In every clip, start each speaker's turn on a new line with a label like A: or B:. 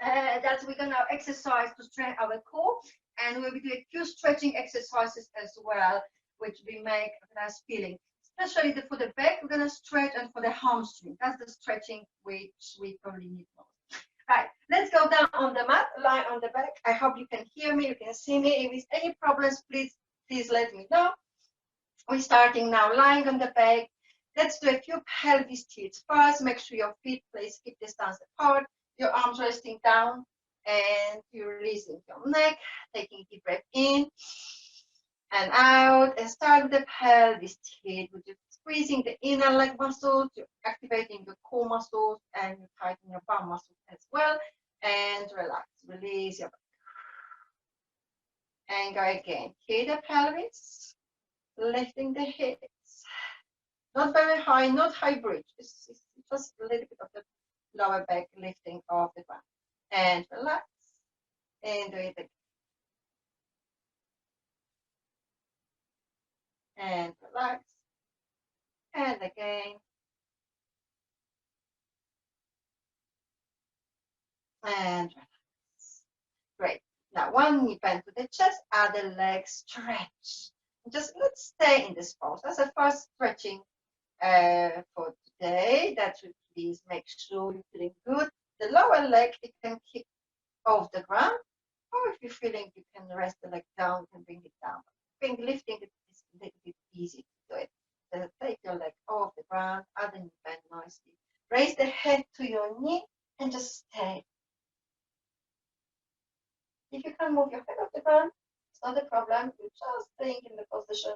A: that we're gonna exercise to strengthen our core, and we'll be doing a few stretching exercises as well, which we make a nice feeling. Especially for the back, we're gonna stretch, and for the hamstring, that's the stretching which we probably need most. Right, let's go down on the mat, lie on the back. I hope you can hear me, you can see me. If there's any problems, please let me know. We're starting now, lying on the back. Let's do a few pelvis tilts first. Make sure your feet, please keep distance apart. Your arms resting down, and you're releasing your neck, taking a deep breath in and out, and start with the pelvis tilt, which is squeezing the inner leg muscles, you're activating the core muscles, and you're tightening your bum muscles as well. And relax, release your back. And go again. Hit the pelvis, lifting the hips. Not very high, not high bridge. It's just a little bit of the lower back lifting off the ground. And relax. And do it again. And relax. And again. And relax. Great. Now one knee bend to the chest, other leg stretch. Just let's stay in this pose. That's the first stretching for today. That should please make sure you're feeling good. The lower leg, you can keep off the ground, or if you're feeling you can rest the leg down, you can bring it down. Lifting it is a little bit easy to do it. So take your leg off the ground, other knee bend nicely. Raise the head to your knee and just stay. If you can move your head off the ground, it's not a problem. You're just staying in the position.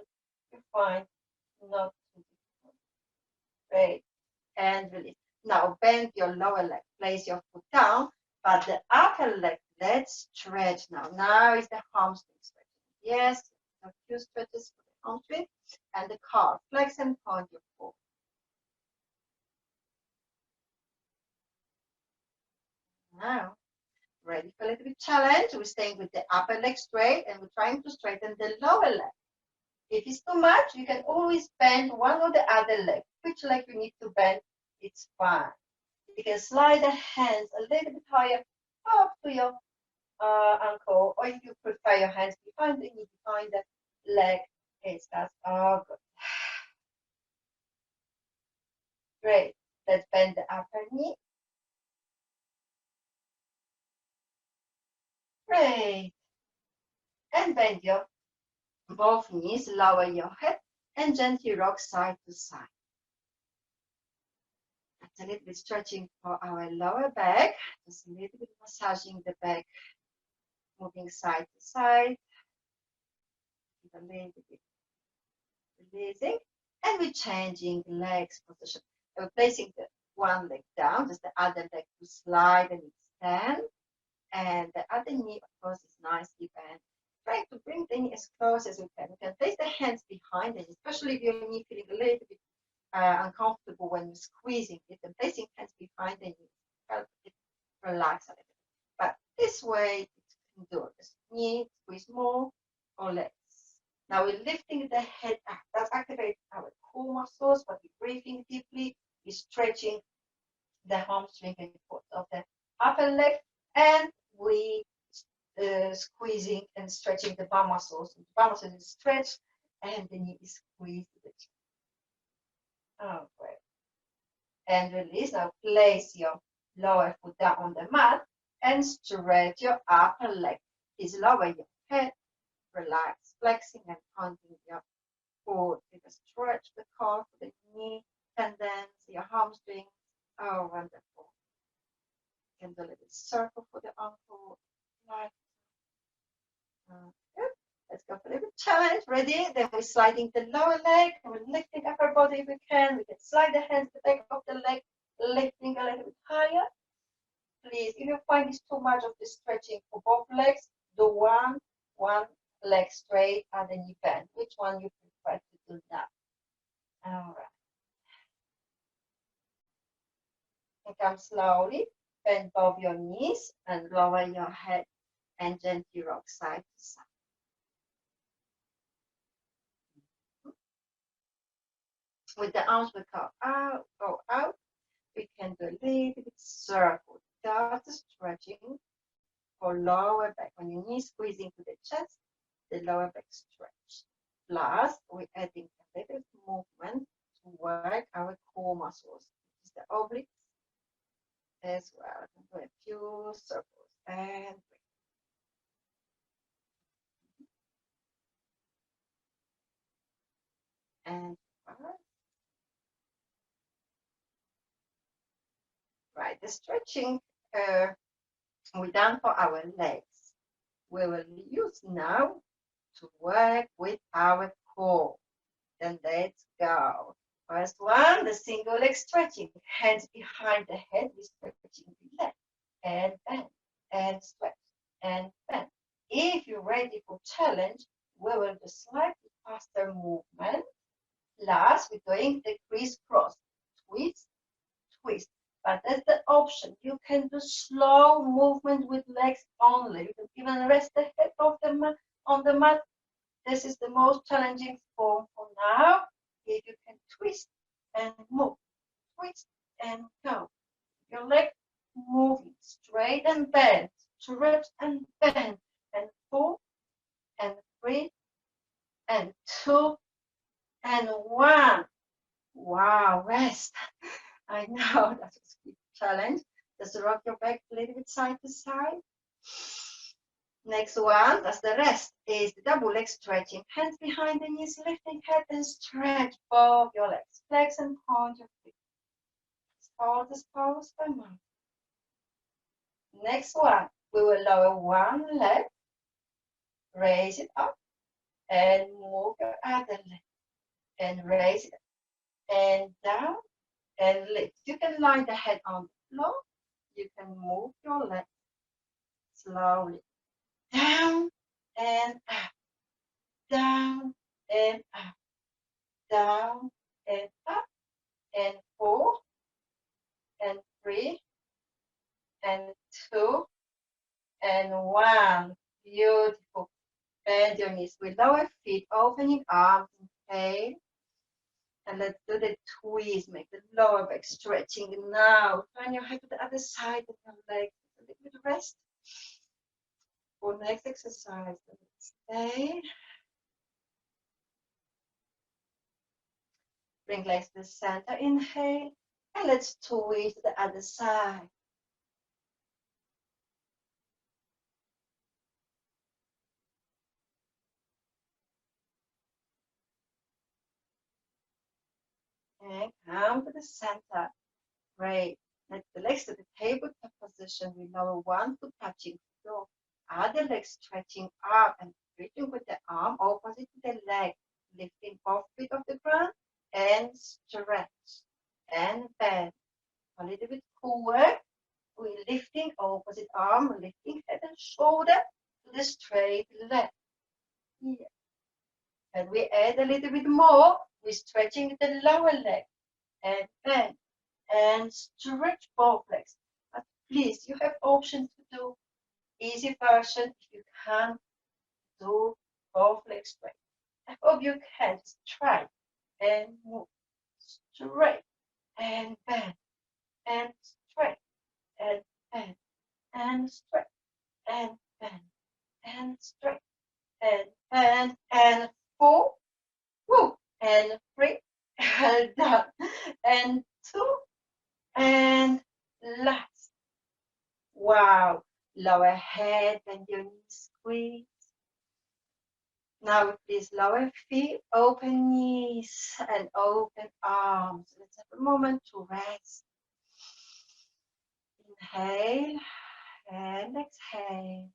A: You're fine. Not too difficult. Great. And release. Now bend your lower leg. Place your foot down, but the upper leg, let's stretch now. Now is the hamstring stretching. Yes, a few stretches for the hamstring and the calf. Flex and point your foot. Now, ready for a little bit challenge. We're staying with the upper leg straight, and we're trying to straighten the lower leg. If it's too much, you can always bend one or the other leg. Which leg you need to bend, it's fine. You can slide the hands a little bit higher up to your ankle, or if you prefer your hands behind the knee, behind the leg. It's that's all good. Great. Let's bend the upper knee. Great. And bend your both knees, lower your head, and gently rock side to side. That's a little bit stretching for our lower back, just a little bit massaging the back, moving side to side, a little bit releasing, and we're changing legs position. We're placing the one leg down, just the other leg to slide and extend, and the other knee, of course, is nicely bent. Try to bring the knee as close as you can. You can place the hands behind it, especially if your knee feeling a little bit uncomfortable when you're squeezing it, and placing hands behind the knee helps it relax a little bit. But this way, you can do it. Just knee, squeeze more or less. Now we're lifting the head up. That's activating our core muscles, but we're breathing deeply. We're stretching the hamstring and foot of the upper leg, and we squeezing and stretching the bum muscles. The bum muscles is stretched, and the knee is squeezed. Oh, great. And release. Now place your lower foot down on the mat and stretch your upper leg. Please lower your head, relax, flexing and pointing your foot. You can stretch the calf, the knee, tendons, your hamstrings. Oh, wonderful. You can do a little circle for the ankle. Right. Good. Let's go for a little challenge. Ready? Then we're sliding the lower leg, and we're lifting up our body if we can. We can slide the hands to the back of the leg, lifting a little bit higher. Please, if you find it's too much of the stretching for both legs, do one leg straight and then you bend. Which one you prefer to do now? All right. And come slowly, bend both your knees and lower your head and gently rock side to side. With the arms we go out. We can do a little bit circle. start the stretching for lower back. When your knee squeezing to the chest, the lower back stretch. Plus, we're adding a little movement to work our core muscles, which is the obliques as well. Do a few circles and breathe. And right, the stretching we're done for our legs. We will use now to work with our core. Then let's go. First one, the single leg stretching. Hands behind the head, we're stretching the leg. And bend, and stretch, and bend. If you're ready for challenge, we will do slightly faster movement. Last, we're doing the crisscross. Twist, twist. But that's the option. You can do slow movement with legs only. You can even rest the head of the mat, on the mat. This is the most challenging form for now. If you can twist and move, twist and go. Your leg moving straight and bend, stretch and bend, and 4 and 3 and 2 and 1. Wow, rest. I know that was a big challenge. Just rock your back a little bit side to side. Next one, that's the rest, is the double leg stretching. Hands behind the knees, lifting head and stretch both your legs. Flex and point your feet. Hold this pose for a moment. Next one, we will lower one leg, raise it up, and move your other leg. And raise it up, and down, and lift. You can lie the head on the floor. You can move your leg slowly. Down and up, down and up, down and up, and 4 and 3 and 2 and 1. Beautiful. Bend your knees with lower feet, opening arms, inhale. And let's do the twist, make the lower back stretching. Now, turn your head to the other side of your leg. A little bit of rest. For next exercise, let's stay. Bring legs to the center, inhale. And let's twist to the other side. And come to the center. Great. Let the legs to the tabletop position. We lower one foot touching floor. Other leg stretching up and reaching with the arm opposite to the leg. Lifting both feet off the ground and stretch and bend. A little bit cooler. We're lifting opposite arm, lifting head and shoulder to the straight leg. Here. And we add a little bit more. We're stretching the lower leg and bend and stretch both legs. But please, you have option to do easy version if you can't do both legs straight. I hope you can try and move straight and bend and straight and bend and straight and bend and straight and bend and 4, woo, and 3, and down, and 2, and last. Wow, lower head and your knees squeeze. Now please lower feet, open knees and open arms. Let's have a moment to rest. Inhale and exhale.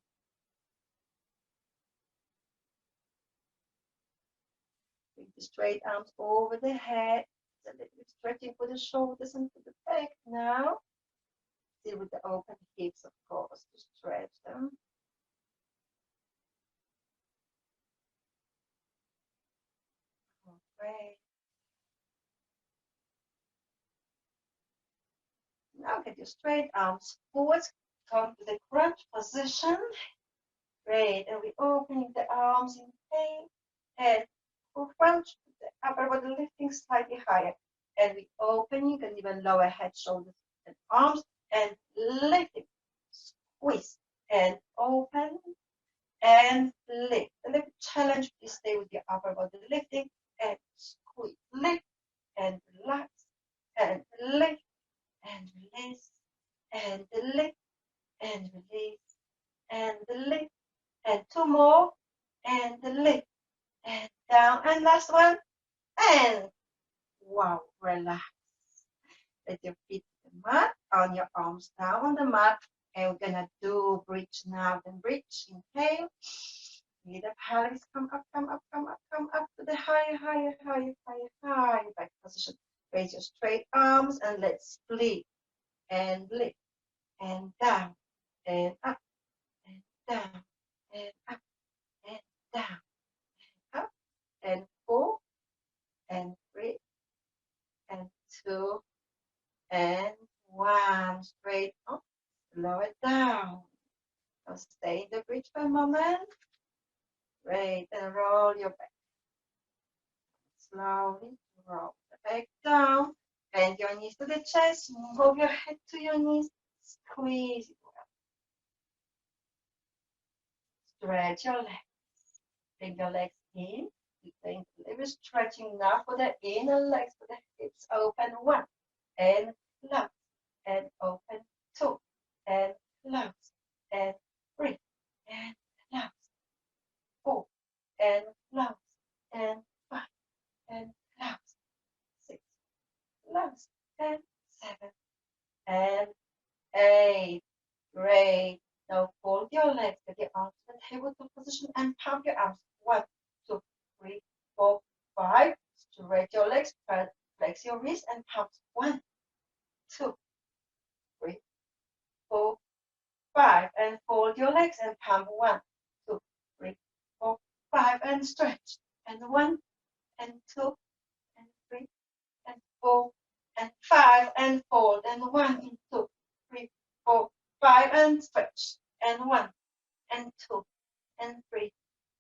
A: Bring the straight arms over the head. A little bit stretching for the shoulders and for the back now. Still with the open hips, of course, to stretch them. Great. Now get your straight arms forward. Come to the crunch position. Great. And we're opening the arms in pain. And for crunch, the upper body lifting slightly higher. And we opening and even lower head, shoulders, and arms. And lifting squeeze, and open, and lift. A little challenge, please stay with your upper body lifting, and squeeze, lift, and relax, and lift, and release, and lift, and release, and lift, and two more, and lift, and down, and last one, and wow, relax. Let your feet to the mat, on your arms down on the mat, and we're gonna do bridge now. Then bridge, inhale, feel the pelvis come up, come up, come up, come up to the higher, higher, higher, higher, higher back position. Raise your straight arms and let's split and lift and down and up and down and up and down and up and 4 and 3 and 2 and 1. Straight up, lower down. Now stay in the bridge for a moment. Great, and roll your back. Slowly roll the back down. Bend your knees to the chest. Move your head to your knees. Squeeze it well. Stretch your legs. Bring your legs in. You're doing a little stretching now for the inner legs, for the hips. Open 1 and close and open 2 and close and 3 and close 4 and close and 5 and close 6 close and 7 and 8. Great. Now fold your legs, get your arms to the tabletop position and pump your arms. 1, 2, 3, 4, 5. Stretch your legs, flex your wrist and pump. 1, 2, 3, 4, 5. And fold your legs and pump. 1, 2, 3, 4, 5. And stretch. And 1 and 2 and 3 and 4 and 5. And fold. And 1 and 2, 3, 4, 5. And stretch. And 1 and 2 and 3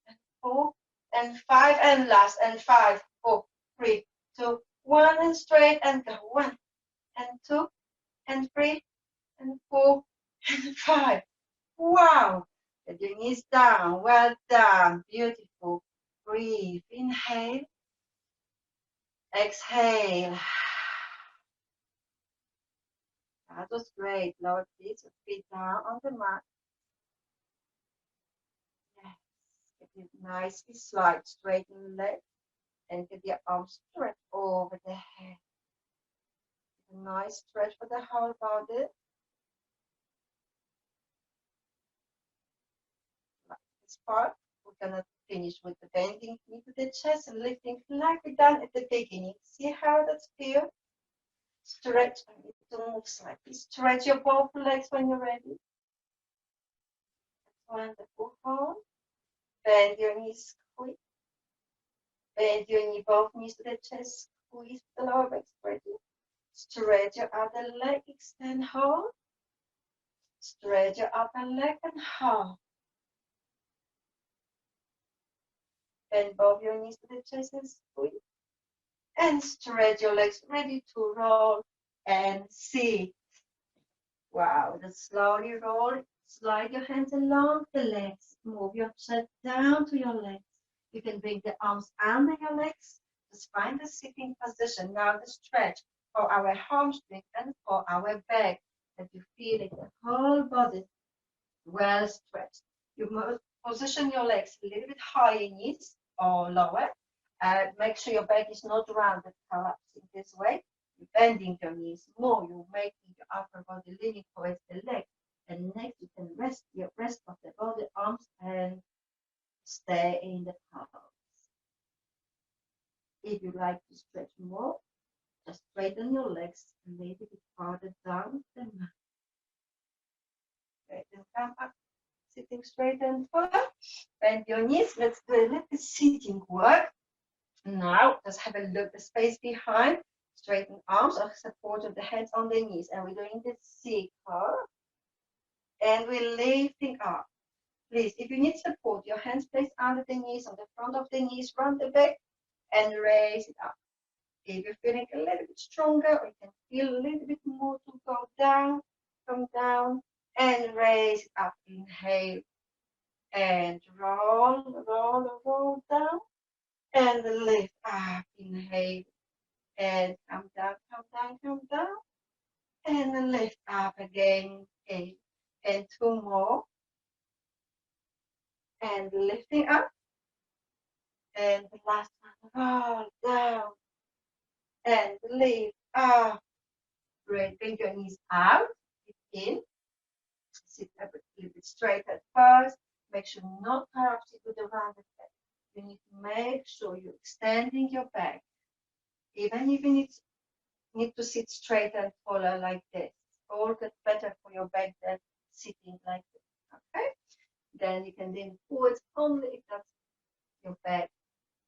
A: and 4 and 5. And last. And 5, 4, 3, 2, 1. And straight and go. 1 and 2 and 3 and 4 and 5. Wow. Get your knees down. Well done. Beautiful. Breathe. Inhale. Exhale. That was great. Lower please your feet down on the mat. Yes. Get it nicely slide. Straighten the leg and get your arms stretched over the head. A nice stretch for the whole body. Like this part. We're gonna finish with the bending knee to the chest and lifting like we done at the beginning. See how that feels? Stretch. I need to move slightly. Stretch your both legs when you're ready. Wonderful. Hold. Bend your knees. Squeeze. Bend your knee, both knees to the chest. Squeeze the lower back. Spread it. Stretch your other leg. Extend. Hold. Stretch your upper leg and hold. Bend both your knees to the chest and squeeze. And stretch your legs, ready to roll and sit. Wow, just slowly roll. Slide your hands along the legs. Move your chest down to your legs. You can bring the arms under your legs. Just find the sitting position. Now the stretch for our hamstring and for our back. That you feel it, the whole body well stretched. You must position your legs a little bit higher knees or lower. Make sure your back is not rounded, collapsing this way. You're bending your knees more. You're making your upper body leaning towards the leg. And next, you can rest your rest of the body, arms, and stay in the pose. If you like to stretch more, just straighten your legs a little bit farther down the mat. Great, and come up, sitting straight and forward. Bend your knees. Let's do a little sitting work. Now, just have a look, the space behind. Straighten arms or support of the hands on the knees. And we're doing the circle. And we're lifting up. Please, if you need support, your hands placed under the knees, on the front of the knees, round the back, and raise it up. If you're feeling a little bit stronger, or you can feel a little bit more to go down, come down, and raise up. Inhale and roll, roll, roll down and lift up. Inhale and come down, come down, come down and lift up again. Eight and two more and lifting up and the last one. Roll down and lift up. Great. Bring your knees out. In. Sit up a little bit straight at first. Make sure not collapse with around the back. You need to make sure you're extending your back. Even if you need to sit straight and follow like this. All get better for your back than sitting like this. Okay? Then you can lean forward only if that's your back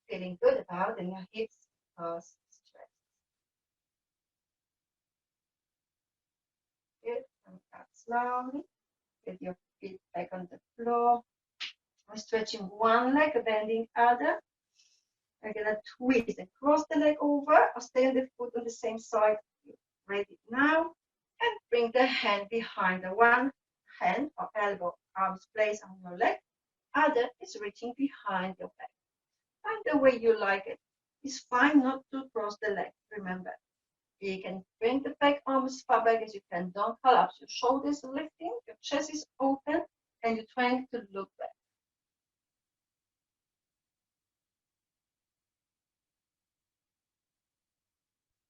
A: feeling good about and your hips are stretched. Good. Come up slowly. Get your feet back on the floor. We're stretching one leg, bending other. We're gonna twist and cross the leg over or stay on the foot on the same side. Ready now. And bring the hand behind the one hand or elbow, arms placed on your leg. Other is reaching behind your back. Find the way you like it. It's fine not to cross the leg. Remember, you can bring the back arms as far back as you can. Don't collapse. Your shoulders are lifting, your chest is open, and you're trying to look back.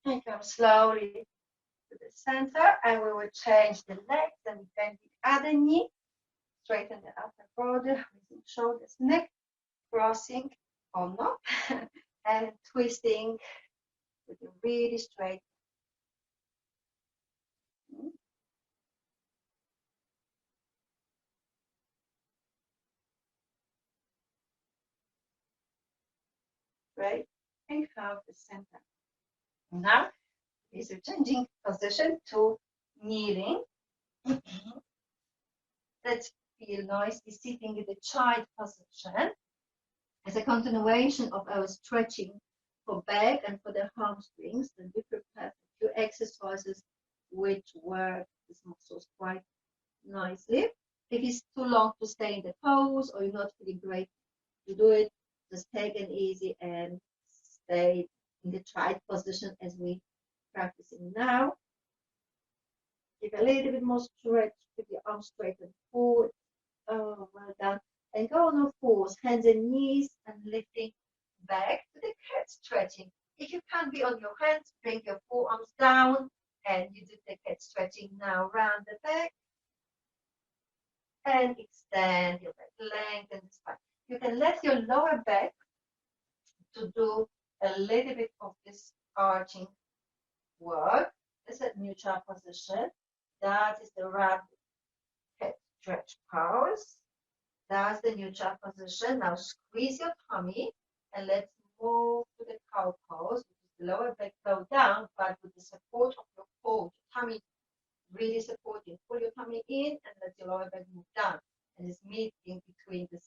A: And come slowly to the center, and we will change the legs and bend the other knee. Straighten the upper body, raising shoulders, neck, crossing or not, and twisting with a really straight. Right, and come the center. Now is a changing position to kneeling. Let's feel nicely sitting in the child position as a continuation of our stretching for back and for the hamstrings. Then we prepare a few exercises which work these muscles quite nicely. If it's too long to stay in the pose or you're not feeling great to do it, just take it easy and stay in the child position as we practicing now. Give a little bit more stretch with your arms straight and forward. Oh, well done. And go on all fours, hands and knees, and lifting back to the cat stretching. If you can't be on your hands, bring your forearms down, and you do the cat stretching now. Round the back, and extend your back, lengthen the spine. You can let your lower back to do a little bit of this arching work. This is a neutral position. That is the round head stretch pose. That's the neutral position. Now squeeze your tummy and let's move to the cow pose, which is the lower back go down, but with the support of your core, tummy really supporting. Pull your tummy in and let your lower back move down. And it's meeting between the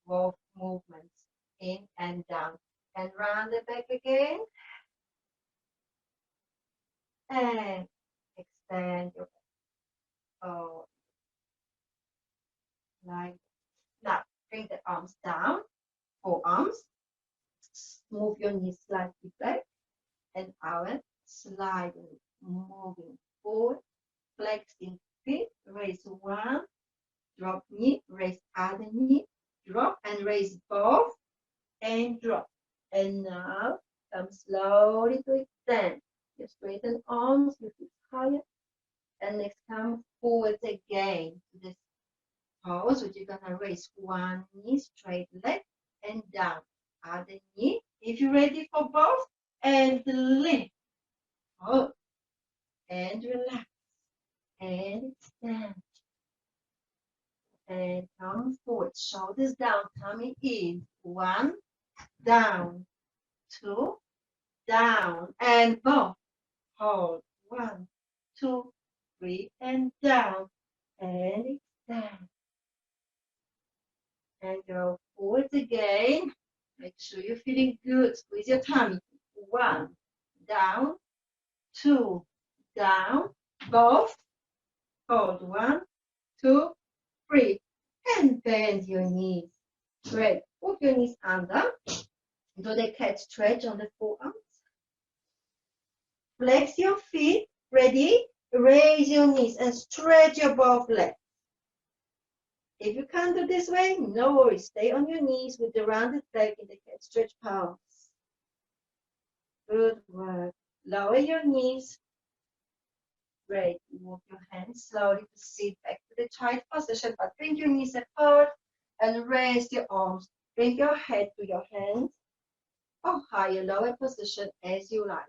A: both movements, in and down. And round the back again. And extend your back. Oh, like now, bring the arms down, forearms. Move your knees slightly back and out, sliding, moving forward, flexing feet, raise one, drop knee, raise other knee, drop and raise both, and drop. And now come slowly to extend. You straighten arms, your feet higher, and next come forward again to this pose, which you're gonna raise one knee, straight leg, and down. Other knee, if you're ready for both, and lift. Hold. And relax. And extend. And come forward. Shoulders down, tummy in. One, down. Two, down. And both. Hold. One, two, three, and down. And extend. And go forward again. Make sure you're feeling good. Squeeze your tummy. One, down, two, down, both. Hold. One, 2, 3. And bend your knees. Great. Put your knees under. Do the cat stretch on the forearms. Flex your feet. Ready? Raise your knees and stretch your both legs. If you can't do this way, no worries. Stay on your knees with the rounded leg in the cat stretch pose. Good work. Lower your knees. Great. Move your hands slowly to sit back to the child position, but bring your knees apart and raise your arms. Bring your head to your hands or higher, lower position as you like.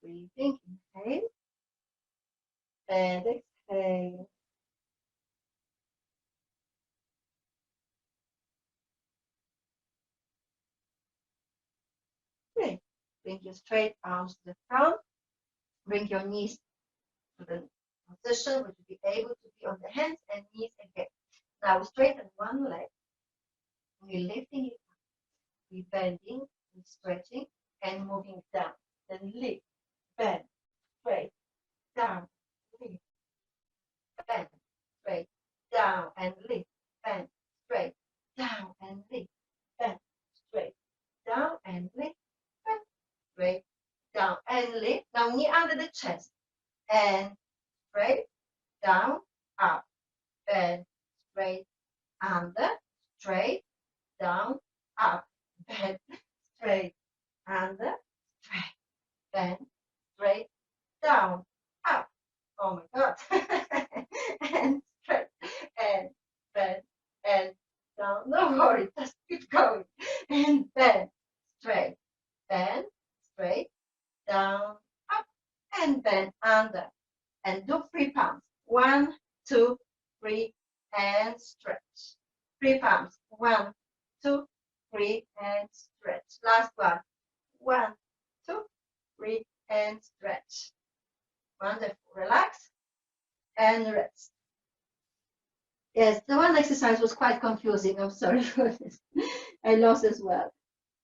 A: Breathing, inhale and exhale. Great. Bring your straight arms to the front. Bring your knees to the position where you'll be able to be on the hands and knees again. Now straighten one leg. We're lifting it up. We're bending, we're stretching, and moving down. Then lift, bend, straight, down, lift, bend, straight, down, and lift, bend, straight, down, and lift, bend, straight, down, and lift, bend, straight, down, and lift. Now knee under the chest, and straight, down, up, bend, straight, under, straight, down, up, bend, straight, under, straight, bend, straight, down, up. Oh my God. And straight, and bend, and down. No worry, just keep going. And bend, straight, down, up, and bend, under. And do 3 palms. 1, 2, 3, and stretch. 3 palms. 1, 2, 3, and stretch. Last one. 1, 2, 3, and stretch. Wonderful. Relax and rest. Yes, the one exercise was quite confusing. I'm sorry for this. I lost as well,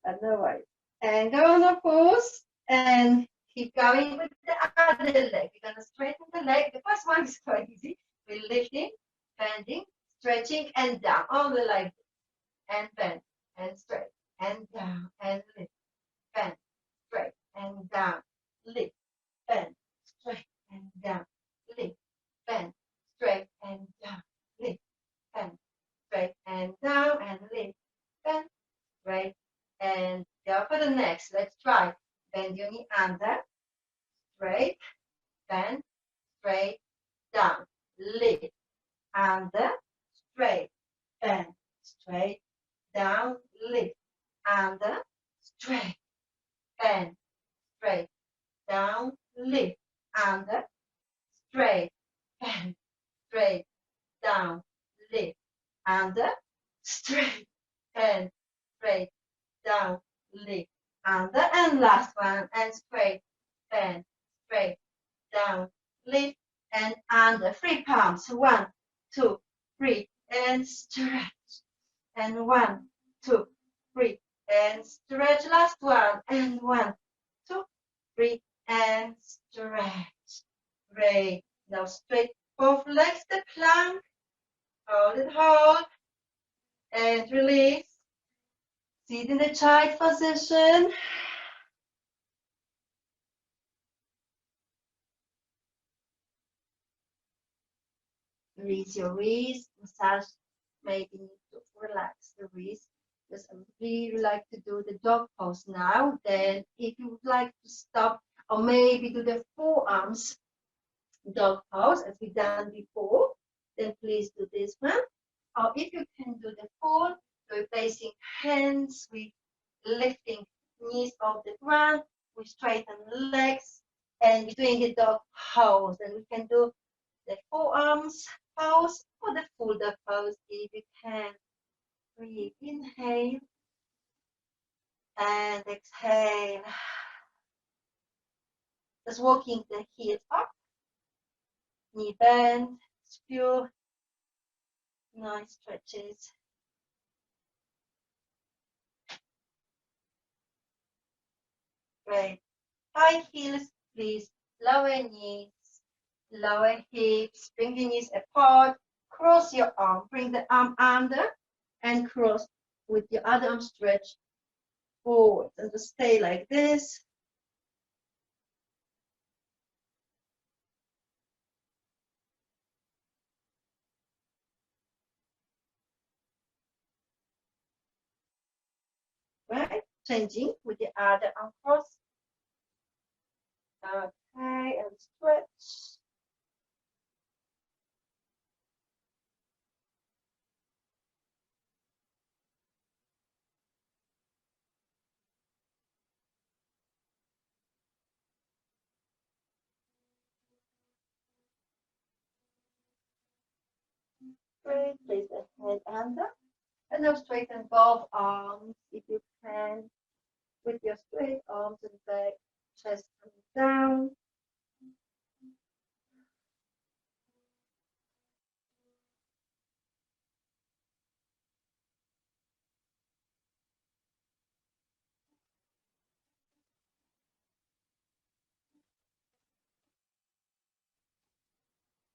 A: but no worries. And go on a pause and keep going with the other leg. We're going to straighten the leg. The first one is quite easy. We're lifting, bending, stretching, and down. All the like this. And bend, and straight, and down, and lift, bend, straight, and down, lift, bend, straight, and down, lift, bend, straight, and down, lift, bend, straight, and down, and lift, bend, straight, and go for the next. Let's try. Bend your knee under, straight, bend, straight, down, lift, under, straight, bend, straight, down, lift, under, straight, bend, straight, down, lift, under, straight, bend, straight, down, lift, under, straight, bend, straight, down, lift, under, and last one, and straight, bend, straight, down, lift, and under. 3 palms. 1, 2, 3, and stretch. And 1, 2, 3, and stretch. Last one, and 1, 2, 3, and stretch. Great. Now straight both legs, the plank. Hold it, hold, and release. Sit in the child position. Release your wrist, massage, maybe need to relax the wrist. Because I really like to do the dog pose now. Then if you would like to stop or maybe do the forearms dog pose as we done before, then please do this one. Or if you can do the full, we're placing hands, we lifting knees off the ground, we straighten legs, and we're doing the dog pose. And we can do the forearms pose or the full dog pose if you can. Breathe, inhale and exhale. Just walking the heels up, knee bend, spew, nice stretches. Great. High heels, please. Lower knees, lower hips. Bring your knees apart. Cross your arm. Bring the arm under and cross with your other arm stretched forward. And just stay like this. Right? Changing with the other arm cross. Okay, and stretch. Great. Place the head under. And now straighten both arms if you can. With your straight arms and back, chest coming down.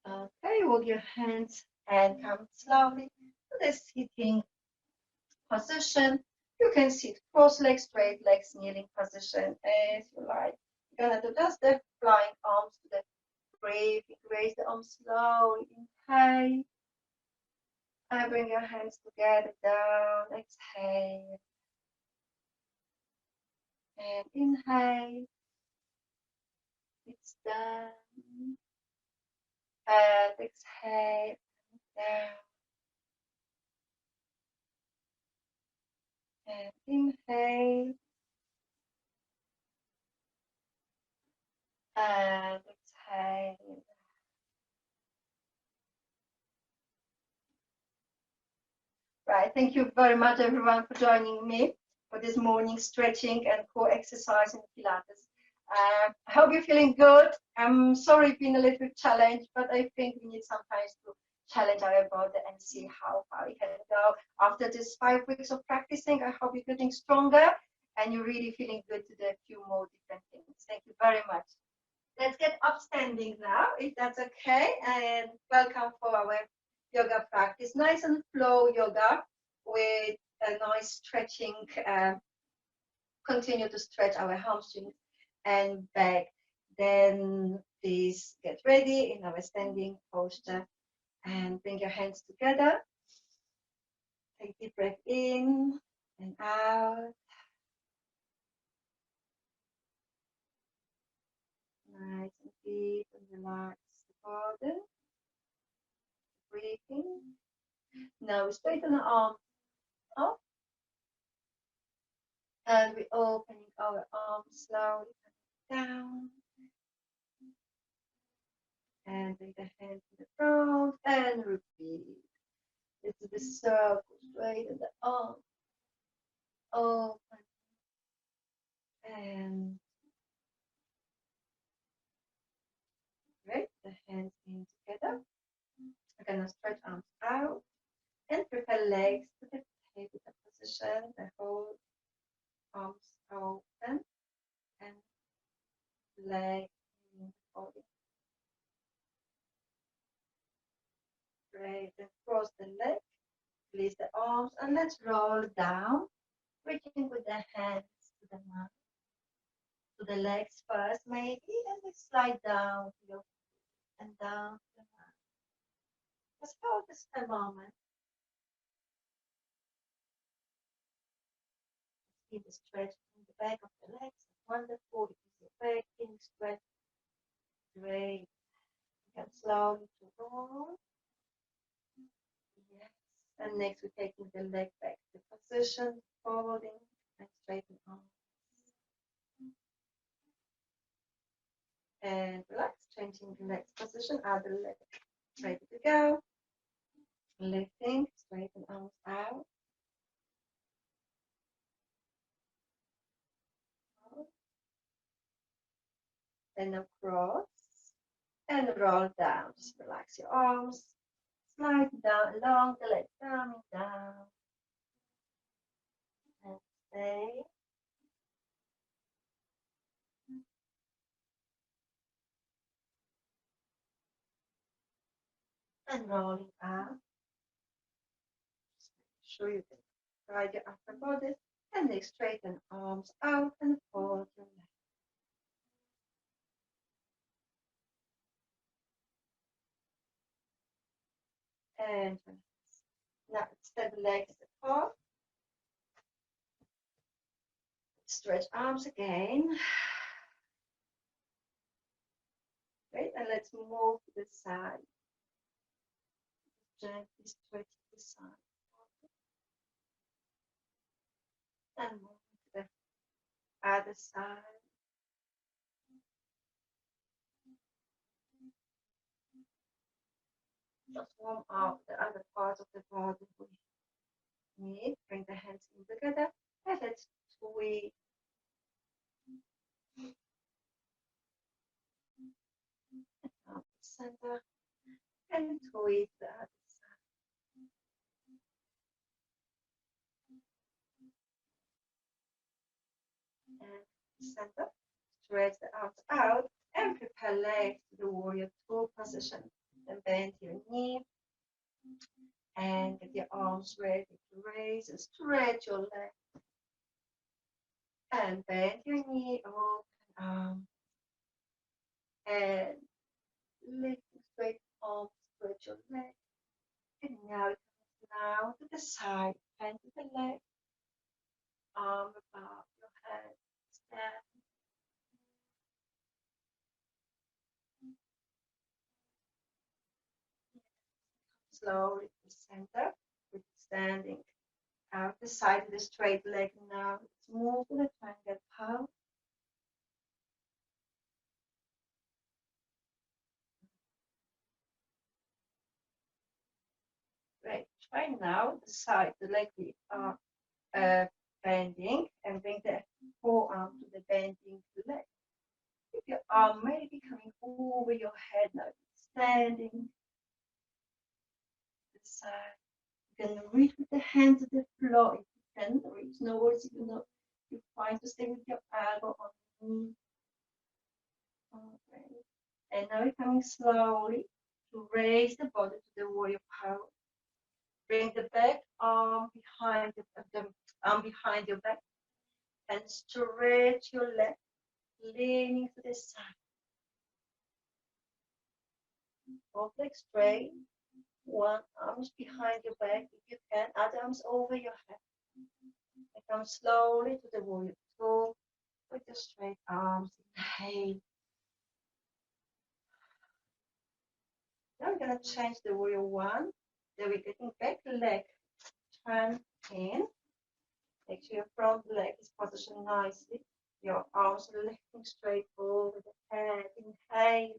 A: Okay, hold your hands and come slowly to this sitting position. You can sit cross legs, straight legs, kneeling position as you like. You're gonna do just the flying arms to the breathe. Raise the arms slowly. Inhale. And bring your hands together down. Exhale. And inhale. It's done. And exhale. Down. And inhale. And exhale. Right, thank you very much everyone for joining me for this morning stretching and core exercise in Pilates. I hope you're feeling good. I'm sorry it's been a little bit challenged, but I think we need sometimes to challenge our body and see how far we can go. After this 5 weeks of practicing, I hope you're getting stronger and you're really feeling good to do a few more different things. Thank you very much. Let's get upstanding now, if that's okay, and welcome for our yoga practice. Nice and flow yoga with a nice stretching. Continue to stretch our hamstrings and back. Then please get ready in our standing posture and bring your hands together. Take deep breath in and out. Nice and deep and relax the body. Breathing. Now we straighten the arms up. And we're opening our arms slowly down. And bring the hands to the front and repeat. It's the circle, straighten the arm. Open. And great. The hands in together. We're gonna stretch arms out and prepare legs to the table position. The whole arms open and legs in the body. Great. And cross the legs. Release the arms and let's roll down, reaching with the hands to the mat, to the legs first maybe, and then slide down to your feet and down to the mat. Just hold this a moment. See the stretch in the back of the legs. Wonderful. It is your back being stretched. Great. You can slowly to roll. Yes. And next we're taking the leg back to position, folding and straighten arms. And relax, changing the legs position, other leg ready to go. Lifting, straighten arms out. Then across and roll down. Just relax your arms. Slide down along the leg, coming down. And stay. and rolling up. Just make sure you can guide your upper body and then straighten arms out and fold your legs. And now extend the legs apart. Stretch arms again. Great, and let's move to the side. Gently stretch to the side. And move to the other side. Just warm up the other parts of the body we need. Bring the hands in together and let's twist. Up the center and twist the other side. And center. Stretch the arms out and prepare legs to the warrior two position. Then bend your knee and get your arms ready to raise and stretch your leg. And bend your knee, open arm. And lift straight arms, stretch your leg. And now it comes down to the side, bend to the leg, arm above your head, stand. Slowly to the center, with standing out the side of the straight leg now. Let's move to the triangle pose. Great. Try now the side, the leg we are bending, and bring the forearm to the bending leg. If your arm may be coming over your head now, standing to the side. You can reach with the hands to the floor if you can reach. No worries if you know you're fine to stay with your elbow on the knee. Okay. And now you're coming slowly to raise the body to the warrior pose. Bring the back arm behind the arm behind your back and stretch your leg, leaning to the side. Both legs straight. One arms behind your back if you can, other arms over your head. And come slowly to the warrior two with your straight arms. Inhale. Now we're going to change the warrior one. Then we're getting back leg, turn in. Make sure your front leg is positioned nicely. Your arms are lifting straight over the head. Inhale.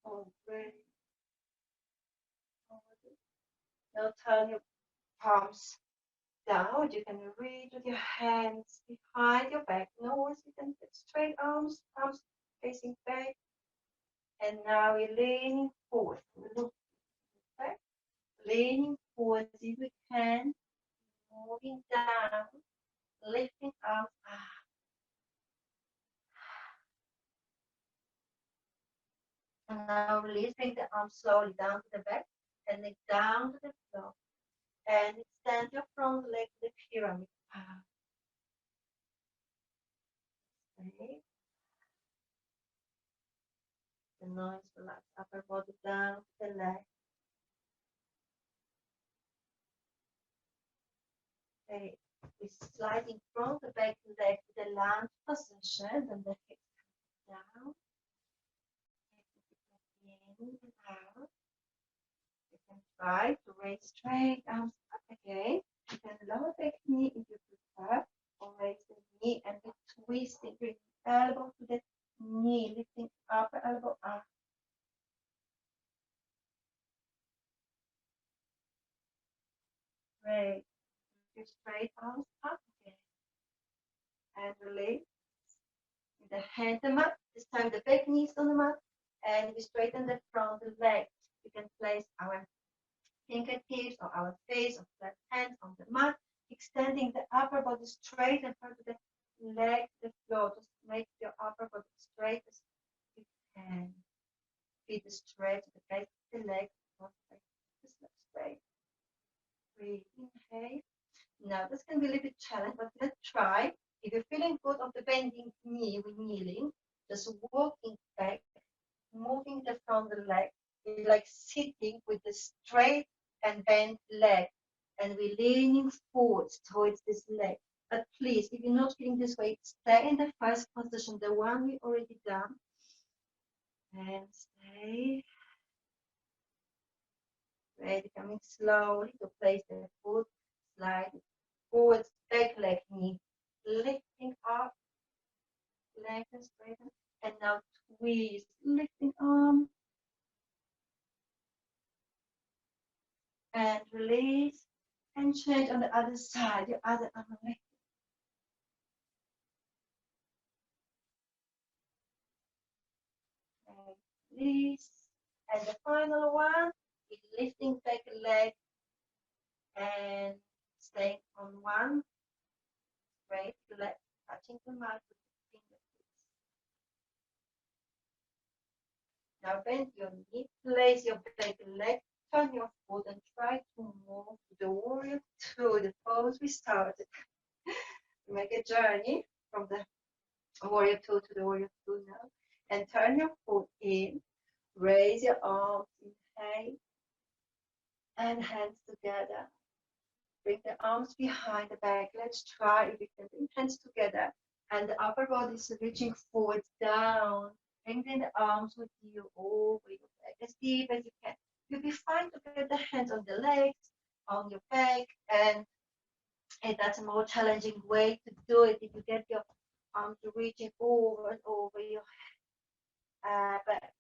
A: Oh, breathe. Now turn your palms down. You can reach with your hands behind your back. No worries, you can get straight arms facing back. And now you're leaning forward. Look back. Leaning forward if we can. Moving down. Lifting arms up. And now release. Bring the arms slowly down to the back. And then down to the floor. And extend your front leg to the pyramid. Okay. The nice relaxed upper body down to the leg. Okay. We slide in front the back leg to the lunge position. And the hips come down. In and out. You can try to raise straight arms up again. You can lower back knee if you prefer, or raise the knee and then twisting, bring the elbow to the knee, lifting upper elbow up. Great. Your straight arms up again. And release. With the hand on the mat. This time the back knee is on the mat. And we straighten the front leg. We can place our fingertips or our face or flat hands on the mat, extending the upper body straight in front of the leg, the floor. Just make your upper body straight as you can. Feet stretch the back of the leg. Just straight. Breathe. Inhale. Now this can be a little bit challenging, but let's try. If you're feeling good of the bending knee with kneeling, just walking back, moving the front of the leg. We're like sitting with the straight and bent leg, and we're leaning forwards towards this leg. But please, if you're not feeling this way, stay in the first position, the one we already done, and stay. Ready, coming slowly to place the foot, slide forwards, back leg, knee, lifting up, leg and straighten, and now twist, lifting arm, and release, and change on the other side, your other arm lifting. And release, and the final one is lifting back leg and staying on one straight leg, touching the mat with the fingertips. Now bend your knee, place your back leg, turn your foot, and try to move to the warrior two, the pose we started. Make a journey from the warrior two to the warrior two now. And turn your foot in, raise your arms, inhale, and hands together. Bring the arms behind the back. Let's try if we can bring hands together. And the upper body is reaching forward, down. Bring the arms with you over your back as deep as you can. You'll be fine to get the hands on the legs, on your back, and that's a more challenging way to do it if you get your arms reaching over and over your back.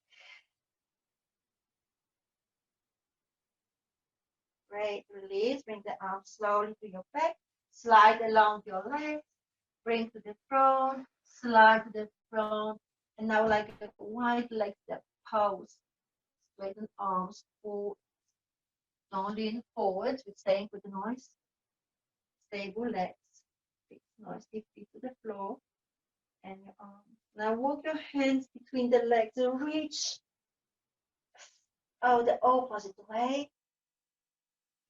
A: Great, release, bring the arms slowly to your back, slide along your legs, bring to the front, slide to the front, and now like a wide leg step pose. Straighten arms forward. Don't lean forward, we're staying with the noise. Stable legs, fix noise, deep feet to the floor, and your arms. Now walk your hands between the legs and reach the opposite way.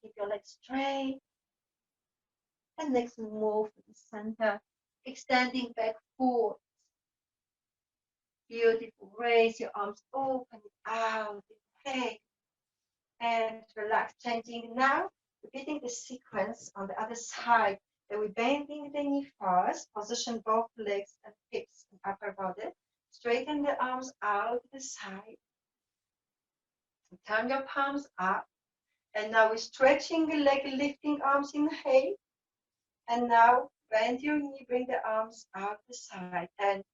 A: Keep your legs straight. And next move to the center, extending back forward. Beautiful. Raise your arms, open it out. Inhale. And relax. Changing now. Repeating the sequence on the other side. Then we're bending the knee first. Position both legs and hips and upper body. Straighten the arms out to the side. Turn your palms up. And now we're stretching the leg, lifting arms, inhale. And now bend your knee, bring the arms out the side. And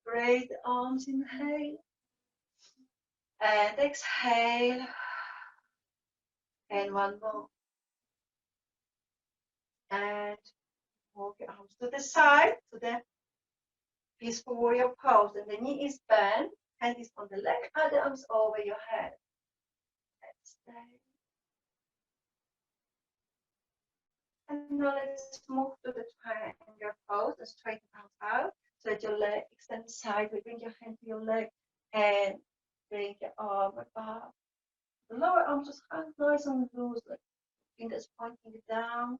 A: raise the arms, inhale. And exhale. And one more. And move your arms to the side, to the peaceful warrior pose. And the knee is bent, hand is on the leg, other arms over your head. Exhale. And now let's move to the triangle pose and straighten arms out. So that your leg extends sideways. Bring your hand to your leg and bring your arm above. The lower arm just hangs nice and loose, like fingers pointing down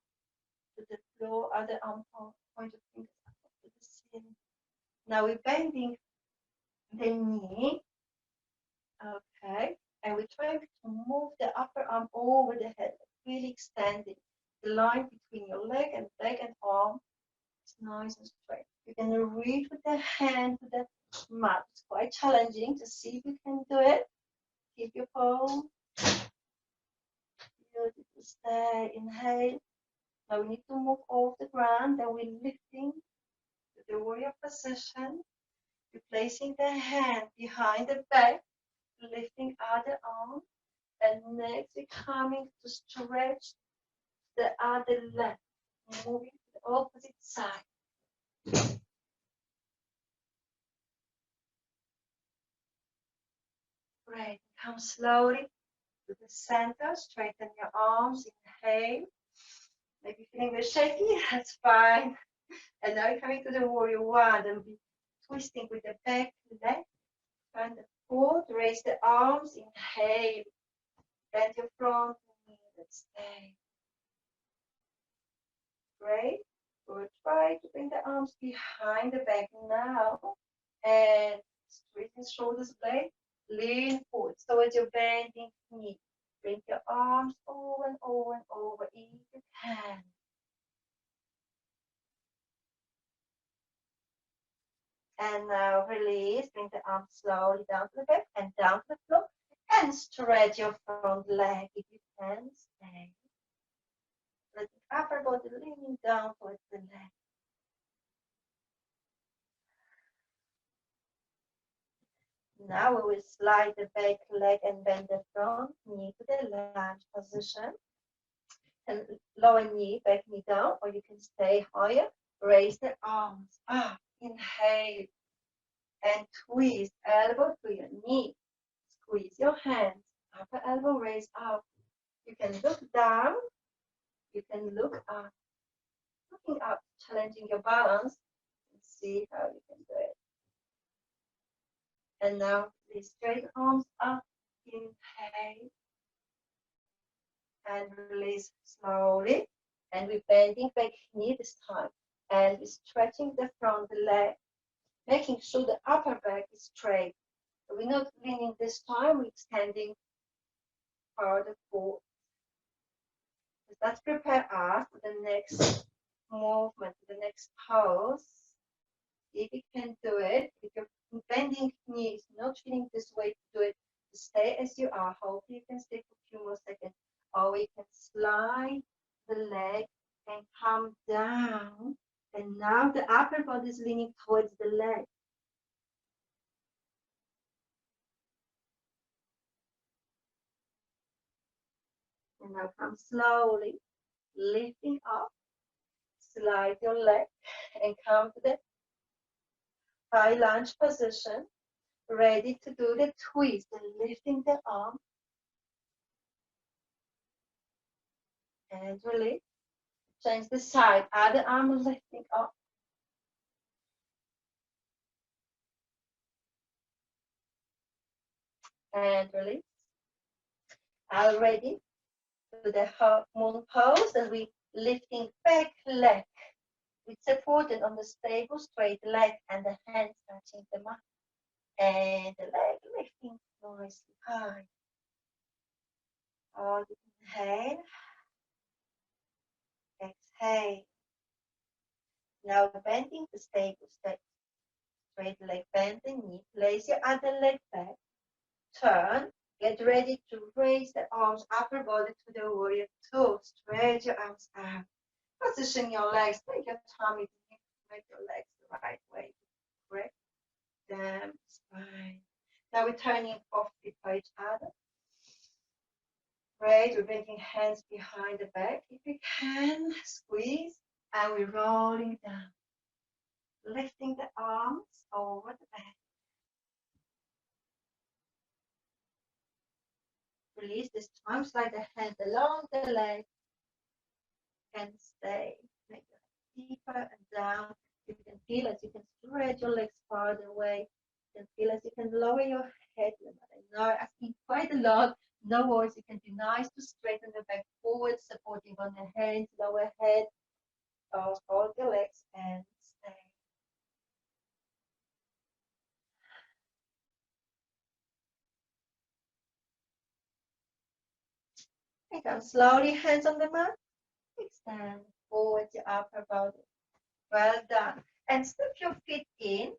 A: to the floor, other arm pointed fingers up to the ceiling. Now we're bending the knee, okay, and we're trying to move the upper arm over the head, really extending the line between your leg and back and arm. It's nice and straight. You can reach with the hand to the mat. It's quite challenging to see if you can do it. Keep your pose. Beautiful. Stay. Inhale. Now we need to move off the ground. Then we're lifting to the warrior position. You're placing the hand behind the back, lifting other arm. And next we're coming to stretch the other leg, moving to the opposite side. Great. Come slowly to the center. Straighten your arms. Inhale. Maybe feeling a bit shaky. That's fine. And now you're coming to the warrior one. And be twisting with the back leg. Turn the Good. Raise the arms. Inhale. Bend your front knee. Let's stay. Great. Good. Try to bring the arms behind the back now. And straighten shoulders blade. Lean forward towards your bending knee. Bring your arms over and over and over if you can. And now release. Bring the arms slowly down to the back and down to the floor. And stretch your front leg if you can. Stay. Let the upper body leaning down towards the leg. Now we will slide the back leg and bend the front knee to the lunge position. And lower knee, back knee down, or you can stay higher. Raise the arms up. Inhale. And twist elbow to your knee. Squeeze your hands. Upper elbow raise up. You can look down. You can look up. Looking up, challenging your balance. And see how you can do it. And now please straight arms up. Inhale. And release slowly. And we're bending back knee this time. And we're stretching the front leg. Making sure the upper back is straight. So we're not leaning this time, we're extending further forward. So let's prepare us for the next movement, the next pose. If you can do it, if your bending knee is not feeling this way to do it, stay as you are. Hopefully you can stay for a few more seconds. Or we can slide the leg and come down. And now the upper body is leaning towards the leg. And now come slowly, lifting up, slide your leg and come to the high lunge position, ready to do the twist and lifting the arm. And release. Change the side, other arm lifting up. And release. Already to the moon pose, and we lifting back leg. It's supported on the stable straight leg and the hands touching the mat. And the leg lifting nicely high. Hold it, inhale. Exhale. Now bending the stable straight leg, bend the knee, place your other leg back, turn, get ready to raise the arms, upper body to the warrior two, stretch your arms out, position your legs, take your tummy to make your legs the right way, correct, down, spine. Now we're turning off feet by each other. Great, we're bringing hands behind the back, if you can, squeeze, and we're rolling down. Lifting the arms over the back. Release this time, slide the hands along the leg and stay. Make it deeper and down. You can feel as you can stretch your legs farther away. You can feel as you can lower your head. I know asking quite a lot. No worries, it can be nice to straighten the back forward, supporting on the hands, lower head. Hold your legs and stay. And come slowly, hands on the mat. Extend forward your upper body. Well done. And step your feet in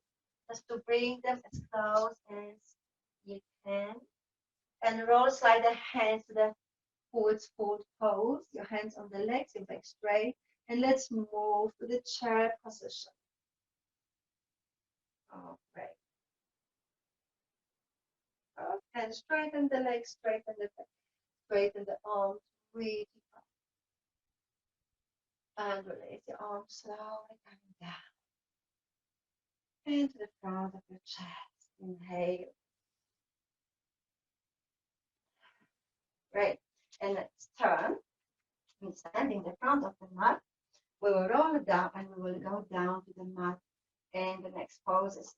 A: just to bring them as close as you can. And roll, slide the hands to the forward fold pose. Your hands on the legs, your back straight. And let's move to the chair position. Oh, great. Okay, and straighten the legs, straighten the back, straighten the arms, reach up. And release your arms slowly coming down. Into the front of your chest. Inhale. Great. And let's turn. We stand in the front of the mat. We will roll it down and we will go down to the mat in the next poses.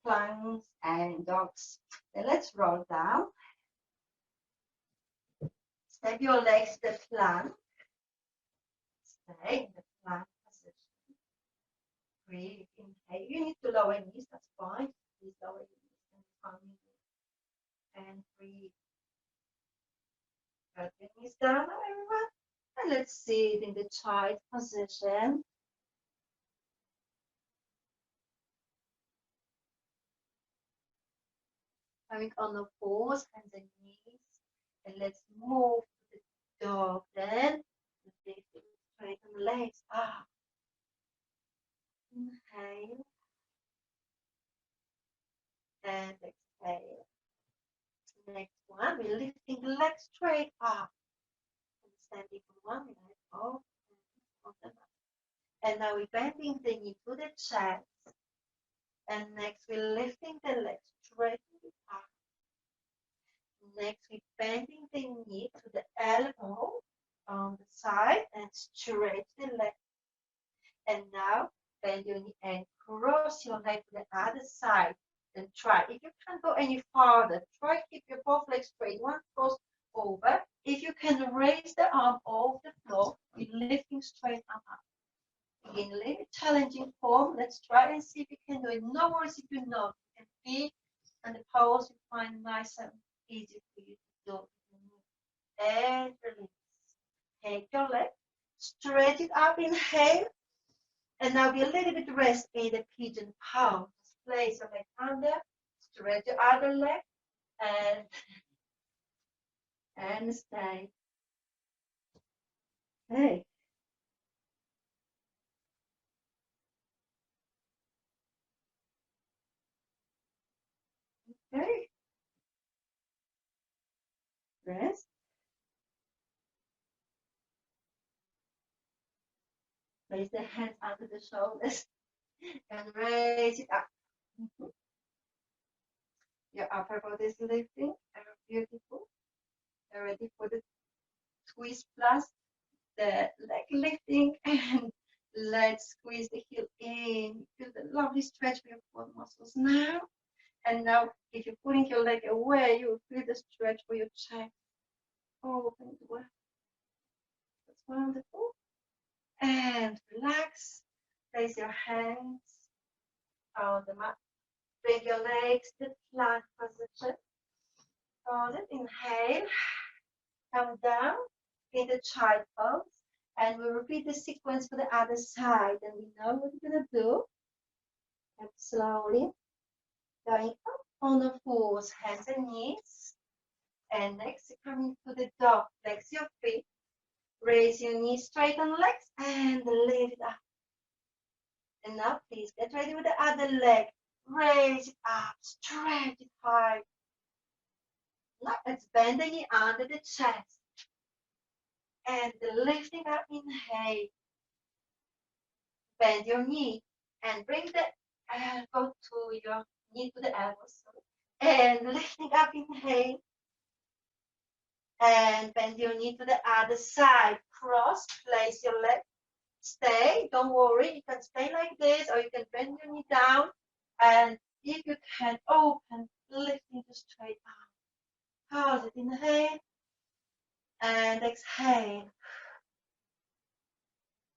A: planks and dogs. Then let's roll down. Step your legs to the plank. Stay in the plank position. Breathe. Inhale. You need to lower knees, that's fine. Please lower your knees and come and breathe. Got your knees down now, everyone. And let's sit in the child position. Coming on the fours, hands and knees. And let's move to the dog. Then lift it straight on the legs. Inhale. And exhale. Next one, we're lifting the legs straight up. And standing for 1 minute. Off the mat. And now we're bending the knee to the chest. And next, we're lifting the legs straight up. Next, we're bending the knee to the elbow on the side and stretch the leg. And now, bend your knee and cross your leg to the other side. And try. If you can't go any farther, try to keep your both legs straight. One cross over. If you can raise the arm off the floor, you're lifting straight up. Again, a little challenging form. Let's try and see if you can do it. No worries if you know. You can be and the pose you find nice and easy for you to do. And release. Take your leg, stretch it up, inhale. And now be a little bit rest in the pigeon pose. Place your leg under, stretch your other leg, and stay. Okay. Okay. Rest. Place the hands under the shoulders and raise it up. Your upper body is lifting. Beautiful. You're ready for the twist plus the leg lifting, and let's squeeze the heel in. Feel the lovely stretch for your core muscles now. And now, if you're putting your leg away, you will feel the stretch for your chest. Open the way. That's wonderful. And relax. Place your hands on the mat. Bring your legs to flat position. Hold it. Inhale. Come down in the child pose. And we'll repeat the sequence for the other side. And we know what we're going to do. And slowly going up on the fours, hands and knees. And next, coming to the dog. Flex your feet. Raise your knees straight on legs and lift it up. And now please get ready with the other leg. Raise it up, stretch it high. Now let's bend the knee under the chest. And lifting up, inhale. Bend your knee and bring the elbow to your knee to the elbow. And lifting up, inhale. And bend your knee to the other side. Cross, place your leg. Stay, don't worry. You can stay like this, or you can bend your knee down. And if you can, open, lifting the straight arm. Hold it, inhale. And exhale.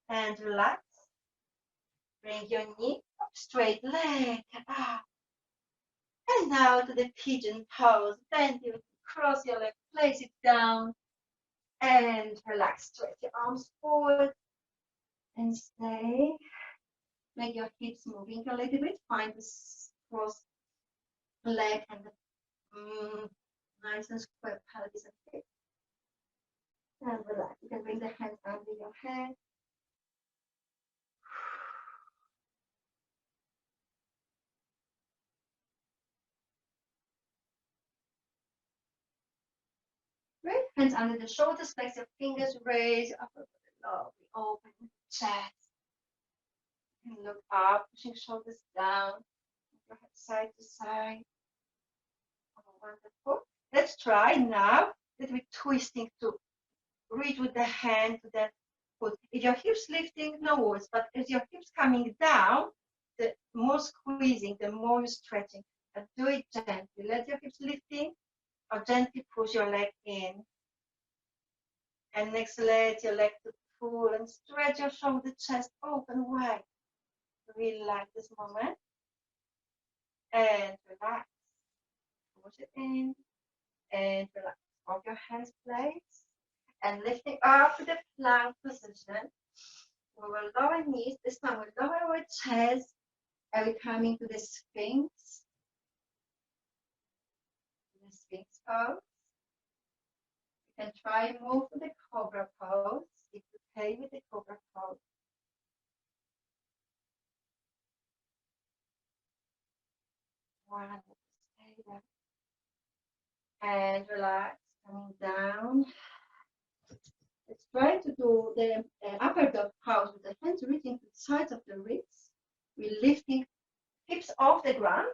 A: And relax. Bring your knee up, straight leg up. And now to the pigeon pose. Bend your knee, cross your leg, place it down. And relax, stretch your arms forward. And stay. Make your hips moving a little bit. Find this cross leg and the nice and square pelvis and hip. And relax. You can bring the hands under your head. Great. Hands under the shoulders. Flex your fingers. Raise your upper body. Lovely. Open chest. And look up. Pushing shoulders down. Your head side to side. Oh, wonderful. Let's try now that we're twisting to reach with the hand to the foot. If your hips lifting, no worries. But as your hips coming down, the more squeezing, the more you're stretching. And do it gently. Let your hips lifting, or gently push your leg in. And next, let your leg to pull and stretch your shoulder, chest open wide. Really like this moment. And relax. Push it in and relax. Hold your hands place. And lifting up to the plank position. We will lower knees. This time we'll lower our chest. And we're coming to the Sphinx. The Sphinx pose. You can try and move to the Cobra pose if you play with the Cobra pose. One, stay there. And relax, coming down. Let's try to do the upper dog pose with the hands reaching to the sides of the ribs. We're lifting hips off the ground.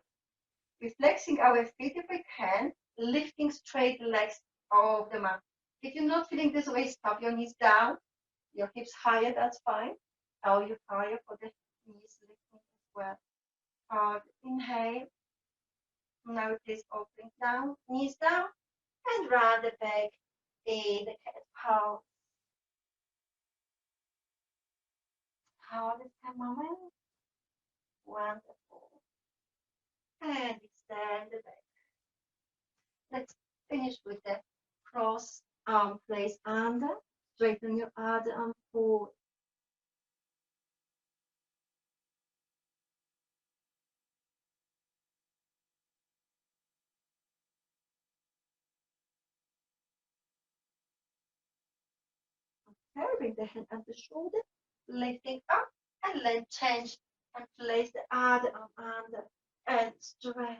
A: We're flexing our feet if we can, lifting straight legs off the mat. If you're not feeling this way, stop your knees down, your hips higher, that's fine. Or you higher for the knees lifting as well. Hard inhale. Now it is opening down, knees down, and round the back in the cat pose. Hold it a moment. Wonderful. And extend the back. Let's finish with the cross arm place under. Straighten your other arm forward. Okay, bring the hand at the shoulder, lifting up, and then change and place the other arm under and stretch.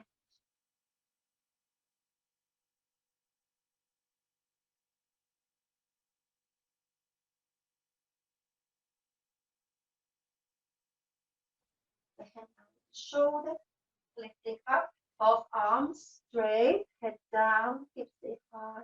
A: The hand on the shoulder, lifting up, both arms straight, head down, hips stay high.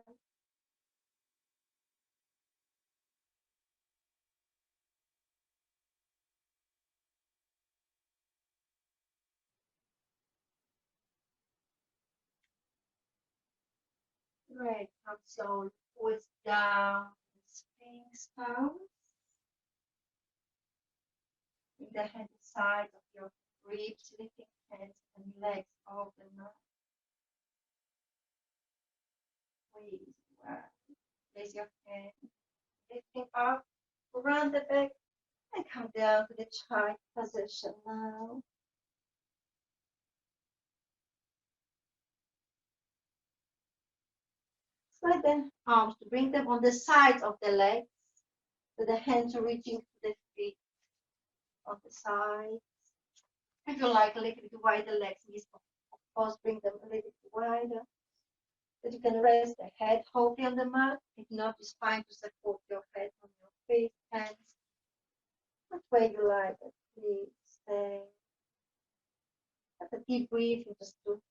A: Great, come slowly, forward down, Sphinx pose. Bring the hand inside of your ribs, lifting hands and legs off the mat. Squeeze well. Place your hand, lifting up, around the back, and come down to the child position now. Slide the arms to bring them on the sides of the legs, with the hands reaching to the feet on the sides. If you like a little bit wider legs, knees, of course, bring them a little bit wider. That you can rest the head hopefully on the mat. If not, it's fine to support your head on your feet, hands. Which way you like it, please stay. Have a deep breathing just to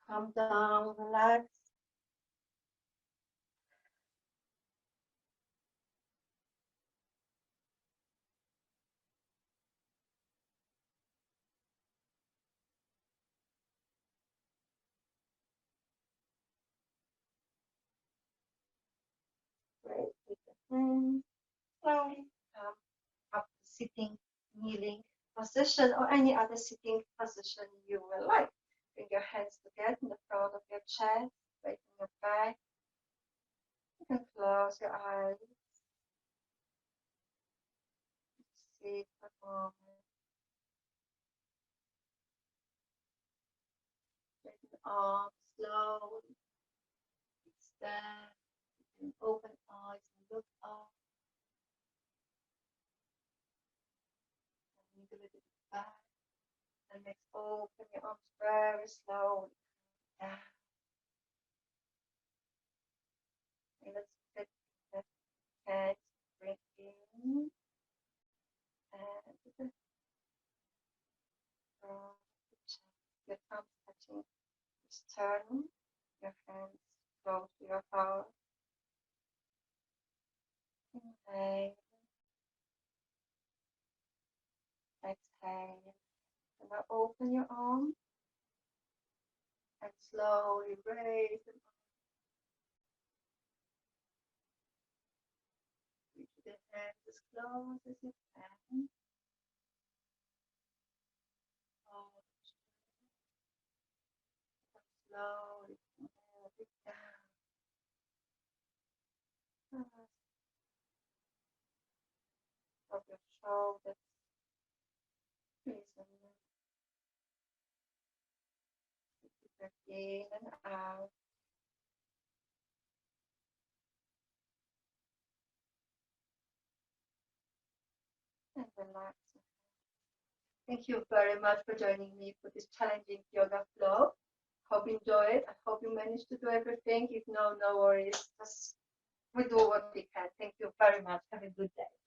A: calm down, relax. Great. With the hands, slowly come up to sitting, kneeling position, or any other sitting position you will like. Bring your hands together in the front of your chest, straighten your back. You can close your eyes. Sit for a moment. Straighten the arms slowly. Extend. You can open eyes and look up. And a little bit back. And next, open your arms very slowly down. And let's get the head, bring in. And the front, your thumbs touching the sternum, your hands close to your heart. Inhale, exhale. And now open your arm and slowly raise them up. Reach the hands as close as you can. Slowly move it down. Of your shoulders. Please breath in and out. And relax. Thank you very much for joining me for this challenging yoga flow. Hope you enjoy it. I hope you managed to do everything. If no, no worries. Just we do what we can. Thank you very much. Have a good day.